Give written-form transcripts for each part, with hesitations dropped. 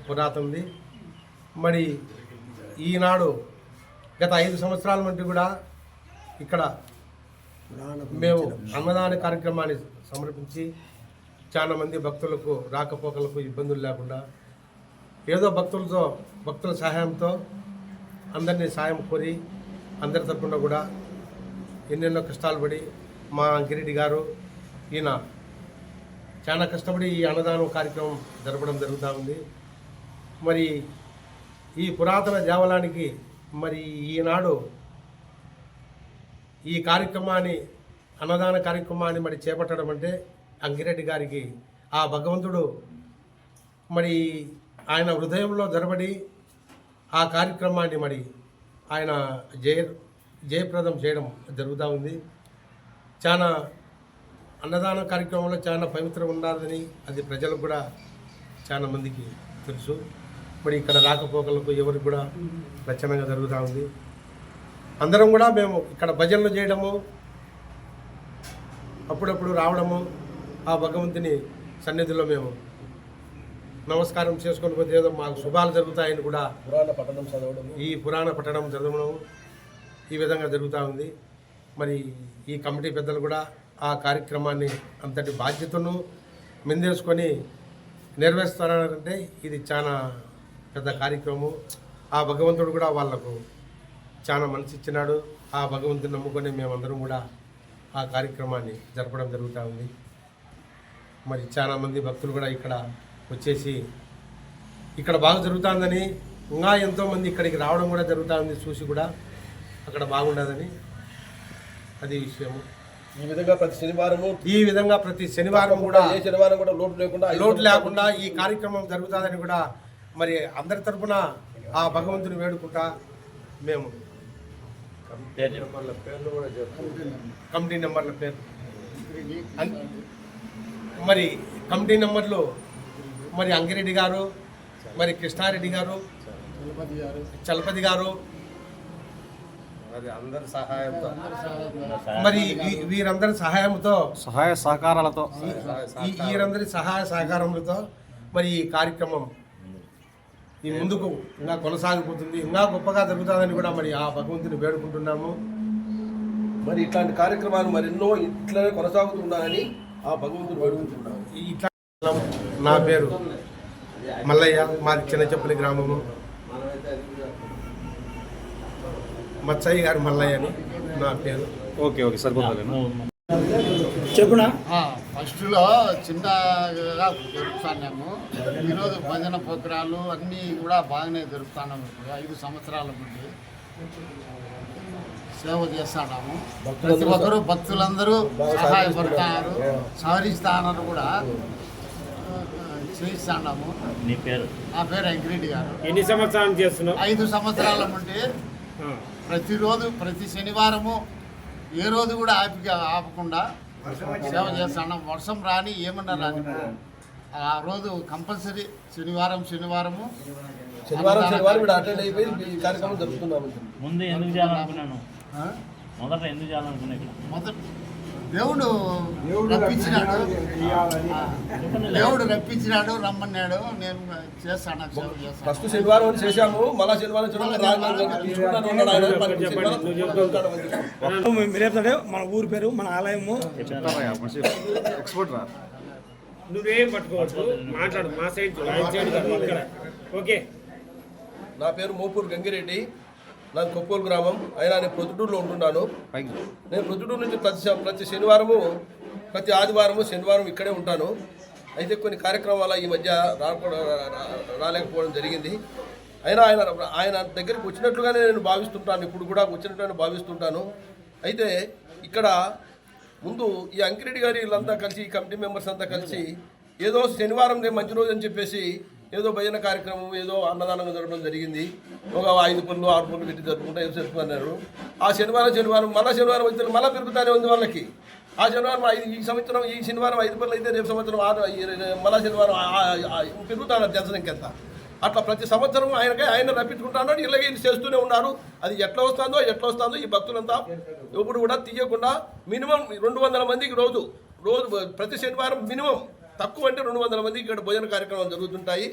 పురాతనది. మరి ఈనాడు గత 5 సంవత్సరాల నుండి కూడా ఇక్కడ మేము అన్నదాన కార్యక్రమాన్ని సమర్పించి చాలామంది భక్తులకు రాకపోకలకు ఇబ్బందులు లేకుండా ఏదో భక్తుల సహాయంతో అందరినీ సాయం కోరి అందరి తరపున కూడా ఎన్నెన్నో కష్టాలు పడి మా అంకిరెడ్డి గారు ఈయన చాలా కష్టపడి ఈ అన్నదానం కార్యక్రమం జరపడం జరుగుతూ ఉంది. మరి ఈ పురాతన దేవాలయానికి మరి ఈనాడు ఈ కార్యక్రమాన్ని అన్నదాన కార్యక్రమాన్ని మరి చేపట్టడం అంటే అంకిరెడ్డి గారికి ఆ భగవంతుడు మరి ఆయన హృదయంలో జరబడి ఆ కార్యక్రమాన్ని మరి ఆయన జయప్రదం చేయడం జరుగుతూ ఉంది. చాలా అన్నదాన కార్యక్రమంలో చాలా పవిత్రం ఉన్నదని అది ప్రజలకు కూడా చాలా మందికి తెలుసు. మరి ఇక్కడ రాకపోకలకు ఎవరికి కూడా లక్షణంగా జరుగుతూ ఉంది. అందరం కూడా మేము ఇక్కడ భజనలు చేయడము, అప్పుడప్పుడు రావడము, ఆ భగవంతుని సన్నిధిలో మేము నమస్కారం చేసుకొని పోతే ఏదో మాకు శుభాలు జరుగుతాయని కూడా పురాణ పఠనం చదవడం ఈ విధంగా జరుగుతూ ఉంది. మరి ఈ కమిటీ పెద్దలు కూడా ఆ కార్యక్రమాన్ని అంతటి బాధ్యతను మిందేసుకొని నెరవేరుస్తారంటే ఇది చాలా పెద్ద కార్యక్రమం. ఆ భగవంతుడు కూడా వాళ్లకు చాలా మనసు ఇచ్చినాడు. ఆ భగవంతుని నమ్ముకొని మేమందరం కూడా ఆ కార్యక్రమాన్ని జరపడం జరుగుతూ ఉంది. మరి చాలామంది భక్తులు కూడా ఇక్కడ వచ్చేసి ఇక్కడ బాగా జరుగుతుందని ఇంకా ఎంతోమంది ఇక్కడికి రావడం కూడా జరుగుతూ ఉంది. చూసి కూడా అక్కడ బాగుండదని అది విషయము. ఈ విధంగా ప్రతి శనివారం కూడా లోటు లేకుండా ఈ కార్యక్రమం జరుగుతుందని కూడా మరి అందరి తరఫున ఆ భగవంతుని వేడుకుంటా మేము కమిటీ నెంబర్ల పేరు మరి కమిటీ నెంబర్లు మరి అంకిరెడ్డి గారు, మరి కృష్ణారెడ్డి గారు, చలపతి గారు, మరి వీరందరి సహాయ సహకారాలతో వీరందరి సహాయ సహకారములతో మరి ఈ కార్యక్రమం ఈ ముందుకు ఇంకా కొనసాగిపోతుంది, ఇంకా గొప్పగా జరుగుతుందని కూడా మరి ఆ భగవంతుని వేడుకుంటున్నాము. మరి ఇట్లాంటి కార్యక్రమాలు మరెన్నో ఇట్లనే కొనసాగుతున్నాయని ఆ భగవంతుని వేడుకుంటున్నాము. ఇట్లా నా పేరు మల్లయ్య, మాది చిన్నచెప్పలి గ్రామము. మచ్చయ్య గారు మల్లయ్య అని నా పేరు. ఓకే సరిపోతుంది. చెప్పునా ఫస్ట్లో చిన్నగా జరుపుతున్నాము. ఈరోజు భజన ప్రోగ్రాలు అన్నీ కూడా బాగానే జరుపుతున్నాము. 5 సంవత్సరాల నుండి సేవ చేస్తున్నాము. ప్రతి ఒక్కరూ భక్తులందరూ సహాయపడుతున్నారు, సహరిస్తున్నారు కూడా చేయిస్తున్నాము. నీ పేరు? నా పేరు అంకిరెడ్డి గారు. ఎన్ని సంవత్సరాలు చేస్తున్నావు? 5 సంవత్సరాల నుండి ప్రతిరోజు ప్రతి శనివారము ఏ రోజు కూడా ఆపకుండా సేవ చేస్తున్నాం. వర్షం రాని ఏమన్నా రాని ఆ రోజు కంపల్సరీ శనివారము అటెండ్ అయిపోయి ఈ కార్యక్రమం జరుపుతున్నాము. ముందు ఎందుకు చేయాలనుకున్నాను? మొదట ఎందుకు చేయాలనుకున్నా? ఇక్కడ మొదట దేవుడు రప్పించినాడు, రమ్మన్నాడు. నేను చేస్తాను, ఫస్ట్ శనివారం చేశాము, మళ్ళా శనివారం మన ఊరి పేరు, మన ఆలయము నువ్వేం పట్టుకోవచ్చు, మాట్లాడు. మా సైడ్ ఓకే. నా పేరు మోపూరు గంగిరెడ్డి, నాకు కొప్పోలు గ్రామం. అయినా నేను ప్రొద్దుటూరులో ఉంటున్నాను. నేను ప్రొద్దుటూరు నుంచి ప్రతి శనివారము, ప్రతి ఆదివారము, శనివారం ఇక్కడే ఉంటాను. అయితే కొన్ని కార్యక్రమాలు ఈ మధ్య రాలేకపోవడం జరిగింది. అయినా ఆయన దగ్గరికి వచ్చినట్లుగానే నేను భావిస్తుంటాను, ఇప్పుడు కూడా వచ్చినట్లుగానే భావిస్తుంటాను. అయితే ఇక్కడ ముందు ఈ అంకిరెడ్డి గారి వీళ్ళంతా కలిసి, ఈ కమిటీ మెంబర్స్ అంతా కలిసి ఏదో శనివారం మంచి రోజు అని చెప్పేసి ఏదో భజన కార్యక్రమం ఏదో అన్నదానంగా జరగడం జరిగింది. ఒక 5 పనులు 6 పనులు పెట్టి జరుపుకుంటే ఏదో జరుపుకున్నారు. ఆ శనివారం మళ్ళీ శనివారం అయితే మళ్ళీ పెరుగుతానే ఉంది వాళ్ళకి. ఆ శనివారం ఈ శనివారం 5 పనులు అయితే రేపు సంవత్సరం మళ్ళా శనివారం పెరుగుతాడు జనసంఖ్య ఎంత. అట్లా ప్రతి సంవత్సరం ఆయన రప్పించుకుంటున్నాడు. ఇలాగే చేస్తూనే ఉన్నారు. అది ఎట్లా వస్తుందో ఈ భక్తులంతా ఎప్పుడు కూడా తీయకుండా మినిమం 200 మందికి రోజు ప్రతి శనివారం మినిమం తక్కువ అంటే 200 మందికి ఇక్కడ భోజన కార్యక్రమాలు జరుగుతుంటాయి.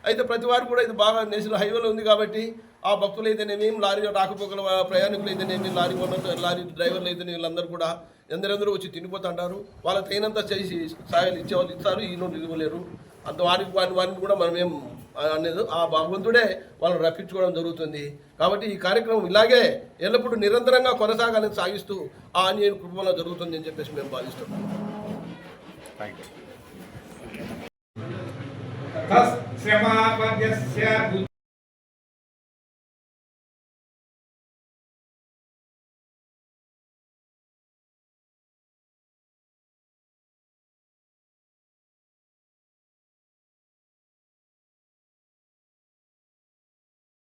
అయితే ప్రతి వారు కూడా ఇది బాగా నేషనల్ హైవేలో ఉంది కాబట్టి ఆ భక్తులు అయితేనేమి, లారీ రాకపోకల ప్రయాణికులు అయితేనేమి, లారీ డ్రైవర్లు అయితేనే వీళ్ళందరూ కూడా ఎందరెందరూ వచ్చి తినిపోతుంటారు. వాళ్ళకి తగినంత చేసి సాయాలు ఇచ్చేవాళ్ళు ఇస్తారు, ఈ నుండి ఇవ్వలేరు. అంత వారిని కూడా మనం ఏం అనేది ఆ భగవంతుడే వాళ్ళని రప్పించుకోవడం జరుగుతుంది. కాబట్టి ఈ కార్యక్రమం ఇలాగే ఎల్లప్పుడూ నిరంతరంగా కొనసాగాలని సాగిస్తూ ఆ ఆంజనేయుని కృపలో జరుగుతుంది అని చెప్పేసి మేము భావిస్తున్నాం.